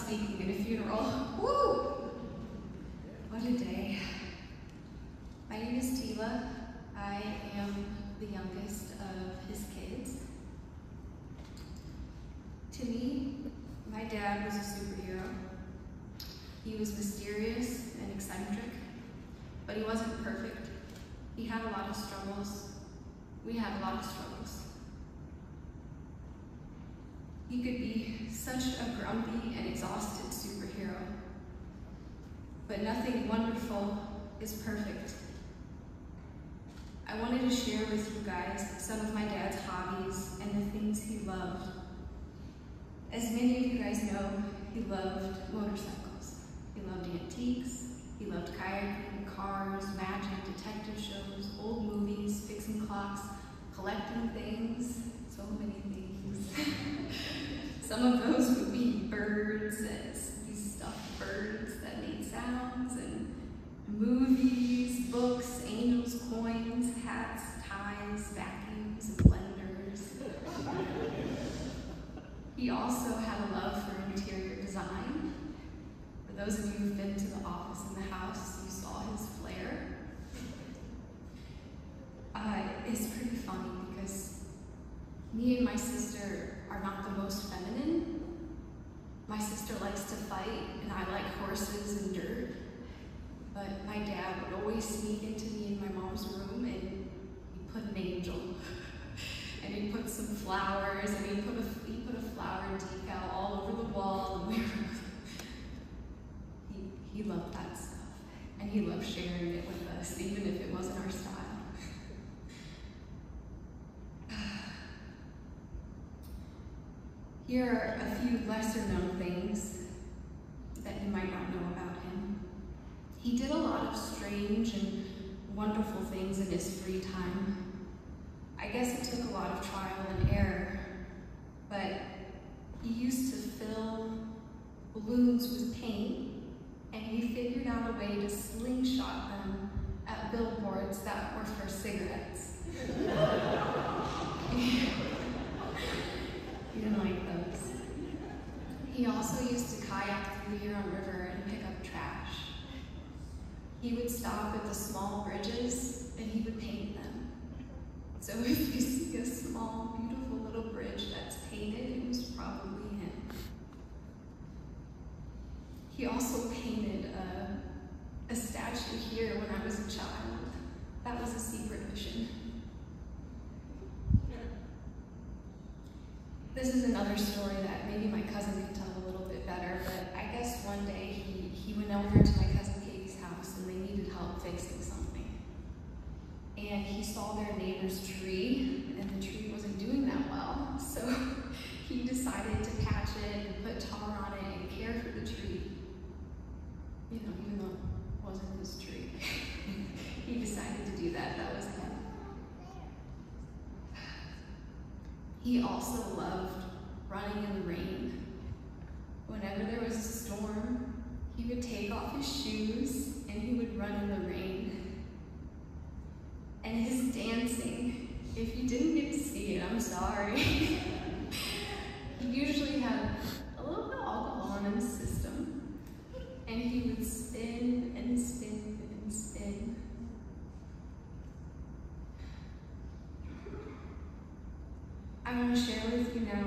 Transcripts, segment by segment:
speaking at a funeral. Woo! What a day. My name is Tila. I am the youngest of his kids. To me, my dad was a superhero. He was mysterious and eccentric, but he wasn't perfect. He had a lot of struggles. We had a lot of struggles. He could be such a grumpy and exhausted superhero, but nothing wonderful is perfect. I wanted to share with you guys some of my dad's hobbies and the things he loved. As many of you guys know, he loved motorcycles. He loved antiques. He loved kayaking, cars, magic, detective shows, old movies, fixing clocks, collecting things, so many things. Some of those would be birds, these stuffed birds that made sounds, and movies, books, angels, coins, hats, ties, vacuums, and blenders. He also had a love for interior design. For those of you who've been to the office in the house, you saw his flair. It's pretty funny because me and my sister are not the most feminine. My sister likes to fight, and I like horses and dirt. But my dad would always sneak into me in my mom's room, and he'd put an angel, and he'd put some flowers, and he'd put a flower decal all over the wall, and he loved that stuff, and he loved sharing it with us, even if it wasn't our style. Here are a few lesser-known things that you might not know about him. He did a lot of strange and wonderful things in his free time. I guess it took a lot of trial and error, but he used to fill balloons with paint, and he figured out a way to slingshot them at billboards that were for cigarettes. He didn't like those. He also used to kayak through the Huron River and pick up trash. He would stop at the small bridges and he would paint them. So if you see a small, beautiful little bridge that's painted, it was probably him. He also painted a statue here when I was a child. That was a secret mission. This is another story that maybe my cousin could tell a little bit better, but I guess one day he went over to my cousin Katie's house and they needed help fixing something. And he saw their neighbor's tree, and the tree wasn't doing that well, so he decided to patch it and put tar on it and care for the tree. You know, even though it wasn't his tree. He decided to do that. That was him. He also loved running in the rain. Whenever there was a storm, he would take off his shoes and he would run in the rain. And his dancing, if you didn't get to see it, I'm sorry. He usually had a little bit of alcohol in his system, and he would spin and spin and spin. I want to share with you now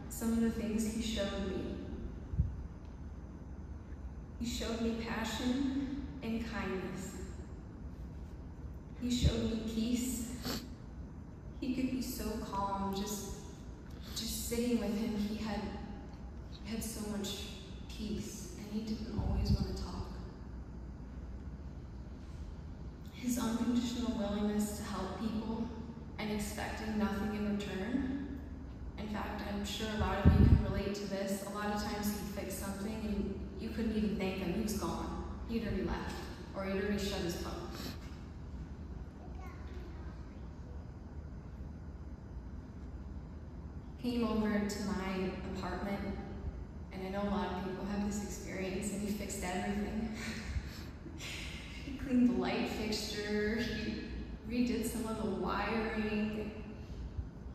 some of the things he showed me. He showed me passion and kindness. He showed me peace. He could be so calm, just sitting with him. He had so much peace, and he didn't always want to talk. His unconditional willingness to help people and expecting nothing in return. In fact, I'm sure a lot of you can relate to this. A lot of times he'd fix something and you couldn't even thank him. He was gone. He'd already left, or he'd already shut his phone. Came over to my apartment, and I know a lot of people have this experience, and he fixed everything. He cleaned the light fixture, he redid some of the wiring.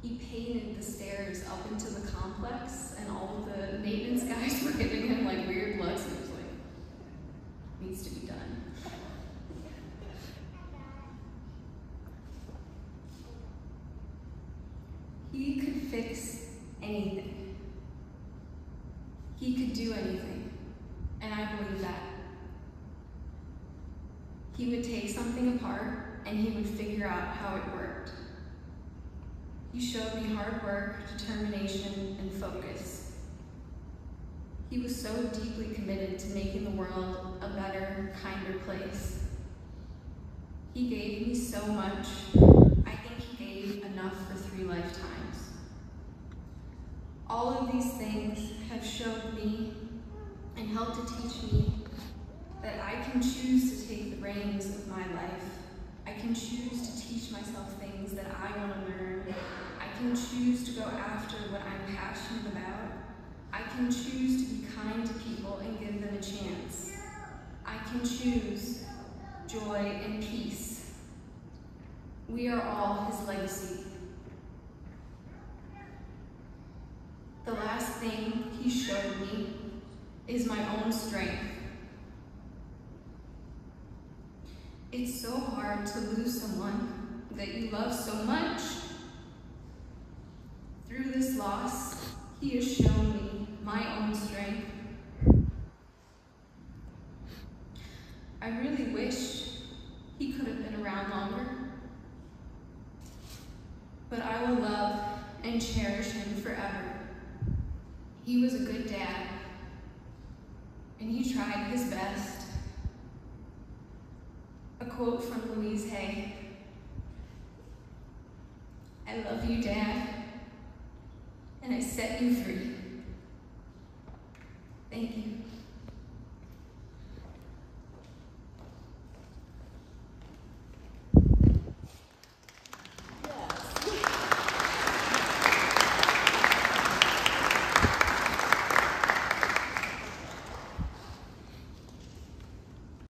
He painted the stairs up into the complex, and all of the maintenance guys were giving him like weird needs to be done. He could fix anything. He could do anything, and I believe that. He would take something apart and he would figure out how it worked. He showed me hard work, determination, and focus. He was so deeply committed to making the world a better, kinder place. He gave me so much. I think he gave enough for 3 lifetimes. All of these things have showed me and helped to teach me that I can choose to take the reins of my life. I can choose to teach myself things that I want to learn. I can choose to go after what I'm passionate about. I can choose to be kind to people and give them a chance. I can choose joy and peace. We are all his legacy. The last thing he showed me is my own strength. It's so hard to lose someone that you love so much. Through this loss, he has shown me my own strength. I really wish he could have been around longer, but I will love and cherish him forever. He was a good dad, and he tried his best. A quote from Louise Hay: "I love you, Dad, and I set you free." Thank you.